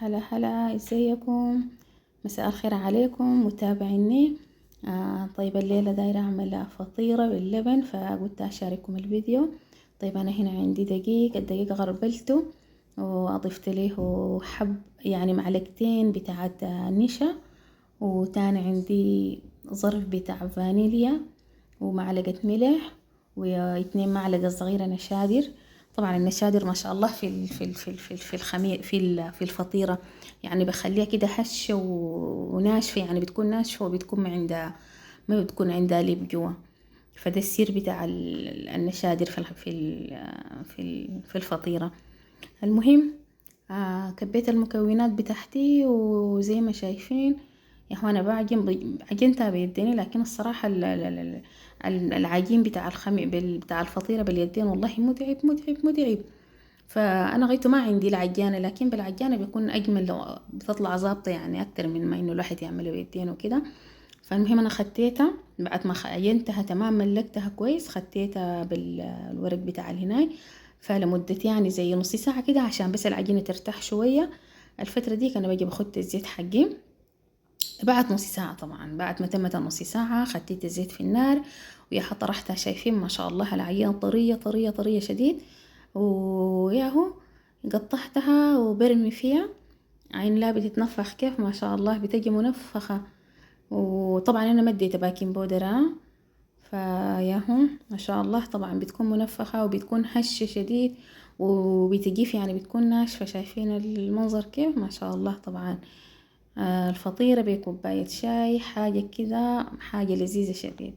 هلا هلا، ازيكم؟ مساء الخير عليكم متابعيني. طيب الليلة دايرة اعمل فطيرة باللبن، فقلت اشارككم الفيديو. طيب انا هنا عندي الدقيق غربلته واضفت له يعني معلقتين بتاعت نشا، وتاني عندي ظرف بتاع فانيليا ومعلقة ملح واتنين معلقة صغيرة نشادر. طبعا النشادر ما شاء الله في الفطيرة، يعني بخليها كده هشة وناشفة، يعني بتكون ناشفة وبتكون ما بتكون عندها لب جوا. فده السر بتاع النشادر في الفطيرة. المهم كبيت المكونات بتاعتي وزي ما شايفين يا اخوانا عجنتها بيديني، لكن الصراحة العجين بتاع الفطيرة باليدين والله متعب متعب متعب. فانا غيته ما عندي العجانة، لكن بالعجانة بيكون اجمل، لو بتطلع ظابطة يعني اكتر من ما انه الواحد يعمله بيدين وكده. فالمهم انا خديتها بعد ما عجنتها تمام، ملكتها كويس، خديتها بالورق بتاع الهناي، فلمدة يعني زي نص ساعة كده عشان بس العجينة ترتاح شوية. الفترة دي انا باجي باخد الزيت حقي بعد نص ساعة. طبعا بعد ما تمت النص ساعة خديت الزيت في النار ويا حط ريحتها، شايفين ما شاء الله العجينة طرية طرية طرية شديد. وياهو قطعتها وبرمي فيها، عين لا بتتنفخ كيف ما شاء الله، بتجي منفخة. وطبعا انا مديت باكنج بودرة، فياهو ما شاء الله طبعا بتكون منفخة وبتكون هشة شديد وبتجيف، يعني بتكون ناشفة. شايفين المنظر كيف ما شاء الله. طبعا الفطيرة بكوباية شاي، حاجة كده حاجة لذيذة شديد.